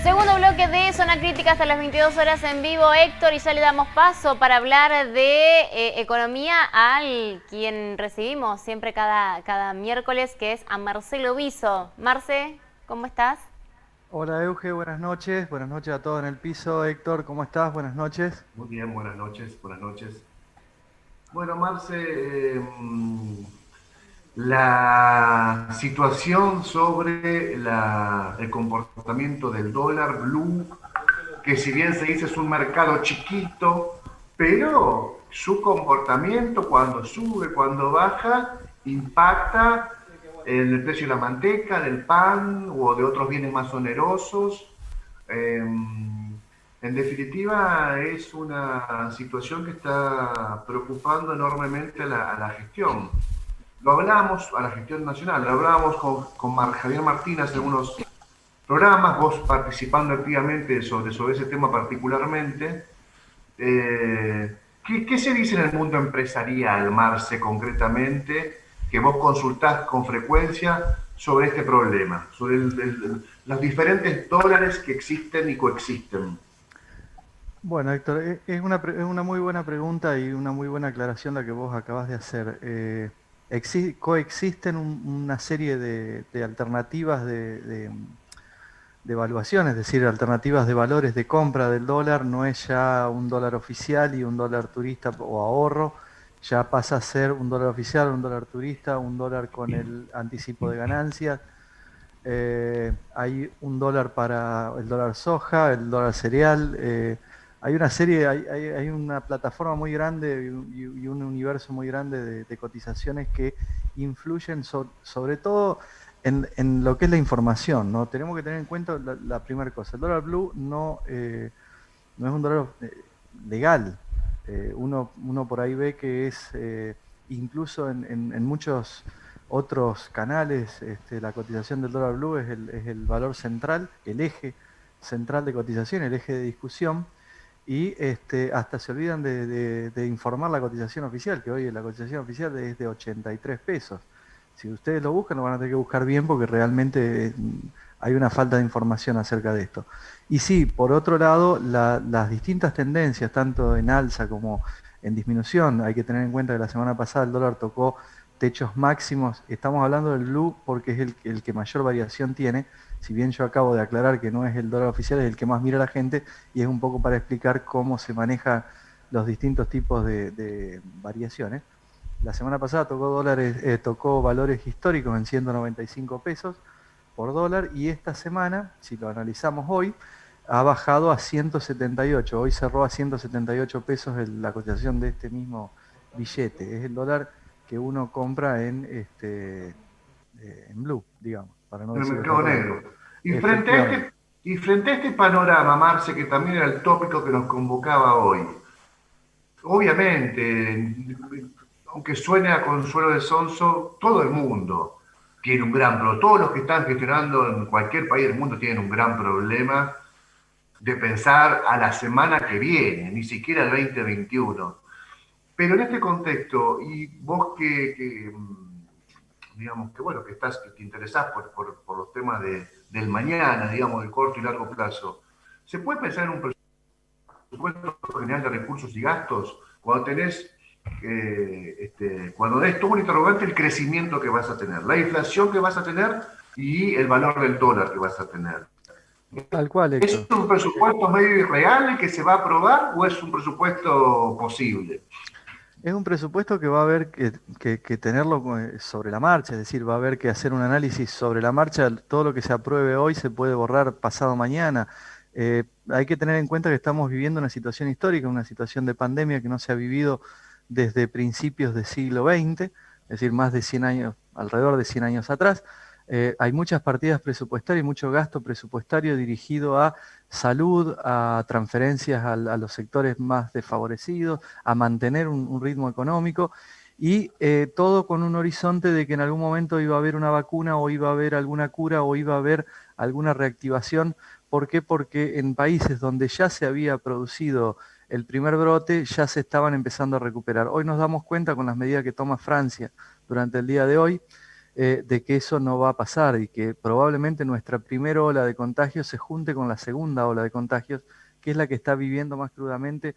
Segundo bloque de Zona Crítica hasta las 22 horas en vivo, Héctor, y ya le damos paso para hablar de economía al quien recibimos siempre cada miércoles, que es a Marcelo Viso. Marce, ¿cómo estás? Hola Euge, buenas noches a todos en el piso. Héctor, ¿cómo estás? Buenas noches. Muy bien, buenas noches, buenas noches. Bueno, Marce, la situación sobre el comportamiento del dólar blue, que si bien se dice es un mercado chiquito, pero su comportamiento cuando sube, cuando baja, impacta en el precio de la manteca, del pan o de otros bienes más onerosos. En definitiva, es una situación que está preocupando enormemente a la gestión. Lo hablamos a la gestión nacional, lo hablábamos con Javier Martínez en unos programas, vos participando activamente sobre ese tema particularmente. ¿Qué se dice en el mundo empresarial, Marce, concretamente, que vos consultás con frecuencia sobre este problema, sobre los diferentes dólares que existen y coexisten? Bueno, Héctor, es una muy buena pregunta y una muy buena aclaración la que vos acabas de hacer. Coexisten una serie de alternativas de evaluación, es decir, alternativas de valores de compra del dólar. No es ya un dólar oficial y un dólar turista o ahorro, ya pasa a ser un dólar oficial, un dólar turista, un dólar con el anticipo de ganancias. Hay un dólar para el dólar soja, el dólar cereal. Hay una serie, hay una plataforma muy grande y un universo muy grande de cotizaciones que influyen sobre todo en lo que es la información, ¿no? Tenemos que tener en cuenta la primera cosa. El dólar blue no es un dólar legal. Uno por ahí ve que es, incluso en muchos otros canales, la cotización del dólar blue es el valor central, el eje central de cotización, el eje de discusión, y hasta se olvidan de informar la cotización oficial, que hoy la cotización oficial es de 83 pesos. Si ustedes lo buscan, lo van a tener que buscar bien porque realmente hay una falta de información acerca de esto. Y sí, por otro lado, las distintas tendencias, tanto en alza como en disminución, hay que tener en cuenta que la semana pasada el dólar tocó techos máximos. Estamos hablando del blue porque es el que mayor variación tiene. Si bien yo acabo de aclarar que no es el dólar oficial, es el que más mira la gente, y es un poco para explicar cómo se manejan los distintos tipos de variaciones. La semana pasada tocó valores históricos en 195 pesos por dólar, y esta semana, si lo analizamos hoy, ha bajado a 178. Hoy cerró a 178 pesos la cotización de este mismo billete. Es el dólar que uno compra en blue, digamos, para no En el decir otra mercado palabra. negro. Efectivamente. Y frente a este panorama, Marce, que también era el tópico que nos convocaba hoy, obviamente, aunque suene a consuelo de sonso, todo el mundo tiene un gran problema. Todos los que están gestionando en cualquier país del mundo tienen un gran problema de pensar a la semana que viene, ni siquiera el 2021. Pero en este contexto, y vos digamos, que bueno, que te interesás por los temas del mañana, digamos, del corto y largo plazo, ¿se puede pensar en un presupuesto general de recursos y gastos cuando tenés, cuando es todo un interrogante el crecimiento que vas a tener, la inflación que vas a tener y el valor del dólar que vas a tener? Tal cual, ¿Es Héctor. un presupuesto medio irreal el que se va a aprobar o es un presupuesto posible? Es un presupuesto que va a haber que tenerlo sobre la marcha, es decir, va a haber que hacer un análisis sobre la marcha. Todo lo que se apruebe hoy se puede borrar pasado mañana. Hay que tener en cuenta que estamos viviendo una situación histórica, una situación de pandemia que no se ha vivido desde principios del siglo XX, es decir, más de 100 años, alrededor de 100 años atrás. Hay muchas partidas presupuestarias y mucho gasto presupuestario dirigido a salud, a transferencias a los sectores más desfavorecidos, a mantener un ritmo económico, y todo con un horizonte de que en algún momento iba a haber una vacuna o iba a haber alguna cura o iba a haber alguna reactivación. ¿Por qué? Porque en países donde ya se había producido el primer brote ya se estaban empezando a recuperar. Hoy nos damos cuenta con las medidas que toma Francia durante el día de hoy, de que eso no va a pasar y que probablemente nuestra primera ola de contagios se junte con la segunda ola de contagios, que es la que está viviendo más crudamente,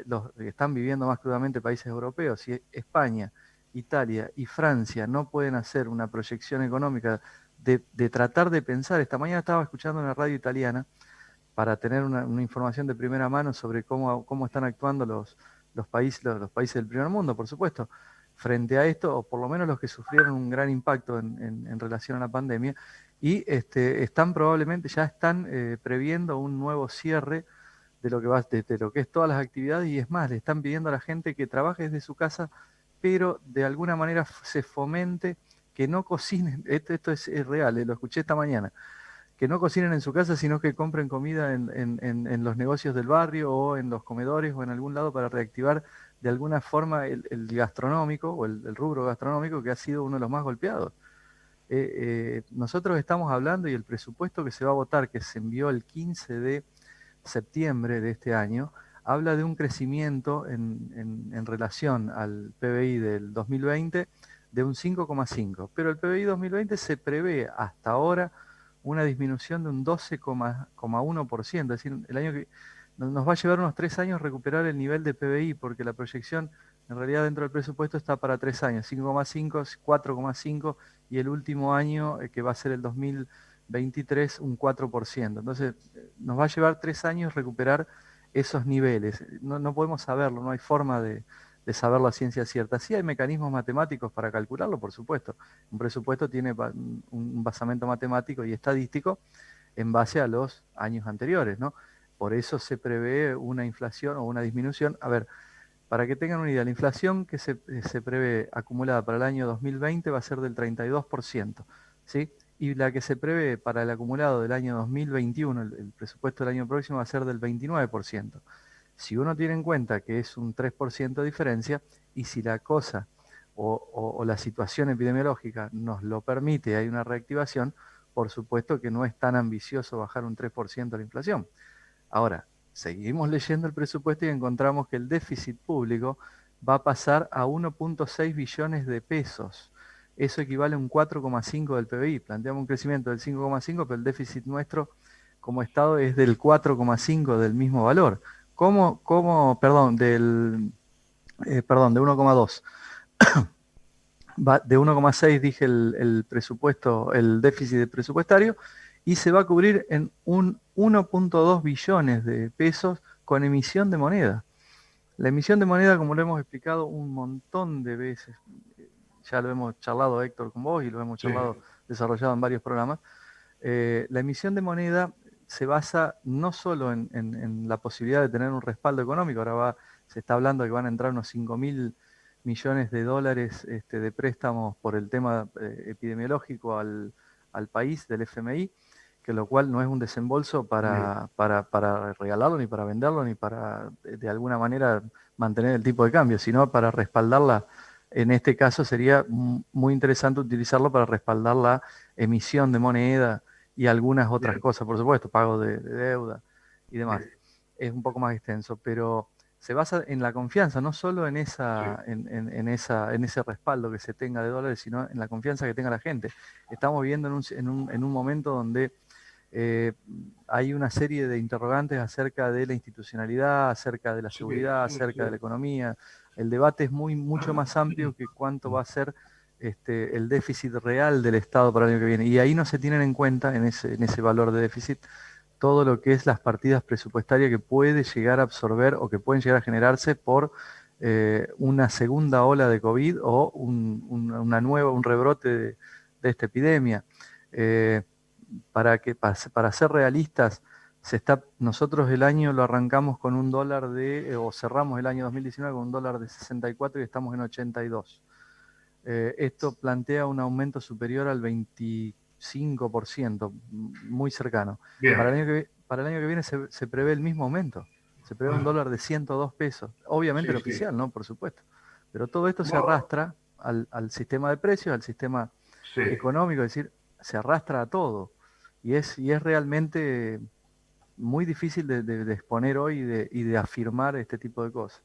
los que están viviendo más crudamente países europeos. Si España, Italia y Francia no pueden hacer una proyección económica de tratar de pensar, esta mañana estaba escuchando una radio italiana para tener una información de primera mano sobre cómo están actuando los países del primer mundo, por supuesto, frente a esto, o por lo menos los que sufrieron un gran impacto en relación a la pandemia, y ya están previendo un nuevo cierre de lo que de lo que es todas las actividades, y es más, le están pidiendo a la gente que trabaje desde su casa, pero de alguna manera se fomente que no cocinen. Esto es real, lo escuché esta mañana, que no cocinen en su casa, sino que compren comida en los negocios del barrio o en los comedores o en algún lado para reactivar de alguna forma el gastronómico o el rubro gastronómico, que ha sido uno de los más golpeados. Nosotros estamos hablando, y el presupuesto que se va a votar, que se envió el 15 de septiembre de este año, habla de un crecimiento en relación al PBI del 2020 de un 5,5, pero el PBI 2020 se prevé hasta ahora una disminución de un 12,1%, es decir, el año que nos va a llevar unos 3 años recuperar el nivel de PBI, porque la proyección en realidad dentro del presupuesto está para 3 años, 5,5, 4,5, y el último año, que va a ser el 2023, un 4%. Entonces, nos va a llevar 3 años recuperar esos niveles. No podemos saberlo, no hay forma de saberlo a ciencia cierta. Sí hay mecanismos matemáticos para calcularlo, por supuesto. Un presupuesto tiene un basamento matemático y estadístico en base a los años anteriores, ¿no? Por eso se prevé una inflación o una disminución. A ver, para que tengan una idea, la inflación que se prevé acumulada para el año 2020 va a ser del 32%, ¿sí? Y la que se prevé para el acumulado del año 2021, el presupuesto del año próximo, va a ser del 29%. Si uno tiene en cuenta que es un 3% de diferencia, y si la cosa o la situación epidemiológica nos lo permite, hay una reactivación, por supuesto que no es tan ambicioso bajar un 3% la inflación. Ahora, seguimos leyendo el presupuesto y encontramos que el déficit público va a pasar a 1,6 billones de pesos. Eso equivale a un 4,5 del PBI. Planteamos un crecimiento del 5,5, pero el déficit nuestro como Estado es del 4,5 del mismo valor. De 1,2. De 1,6 dije el presupuesto, el déficit presupuestario, y se va a cubrir en un 1,2 billones de pesos con emisión de moneda. La emisión de moneda, como lo hemos explicado un montón de veces, ya lo hemos charlado, Héctor, con vos, y lo hemos charlado, desarrollado en varios programas, la emisión de moneda se basa no solo en la posibilidad de tener un respaldo económico. Ahora se está hablando de que van a entrar unos 5.000 millones de dólares de préstamos por el tema epidemiológico al país del FMI, que lo cual no es un desembolso para regalarlo, ni para venderlo, ni para de alguna manera mantener el tipo de cambio, sino para respaldarla. En este caso sería muy interesante utilizarlo para respaldar la emisión de moneda y algunas otras cosas, por supuesto, pago de deuda y demás. Es un poco más extenso, pero se basa en la confianza, no solo en ese respaldo que se tenga de dólares, sino en la confianza que tenga la gente. Estamos viviendo en un momento donde hay una serie de interrogantes acerca de la institucionalidad, acerca de la seguridad, acerca de la economía. El debate es mucho más amplio que cuánto va a ser el déficit real del Estado para el año que viene. Y ahí no se tienen en cuenta, en ese valor de déficit, todo lo que es las partidas presupuestarias que puede llegar a absorber o que pueden llegar a generarse por una segunda ola de COVID o un rebrote de esta epidemia. Para ser realistas, nosotros el año lo arrancamos con un dólar o cerramos el año 2019 con un dólar de 64 y estamos en 82. Esto plantea un aumento superior al 25%, muy cercano. Para el año que viene se prevé el mismo aumento. Se prevé un dólar de 102 pesos. Obviamente el oficial, ¿no? Por supuesto. Pero todo esto se arrastra al sistema de precios, al sistema económico, es decir, se arrastra a todo. Y es realmente muy difícil de exponer hoy y de afirmar este tipo de cosas.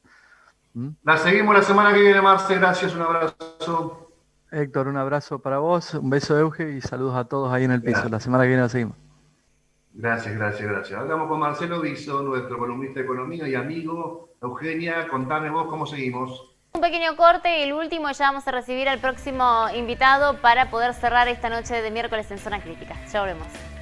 La seguimos la semana que viene, Marce. Gracias, un abrazo. Héctor, un abrazo para vos, un beso Euge y saludos a todos ahí en el piso. Gracias. La semana que viene la seguimos. Gracias, gracias, gracias. Hablamos con Marcelo Viso, nuestro columnista de economía y amigo. Eugenia, contame vos cómo seguimos. Un pequeño corte y el último, ya vamos a recibir al próximo invitado para poder cerrar esta noche de miércoles en Zona Crítica. Ya volvemos.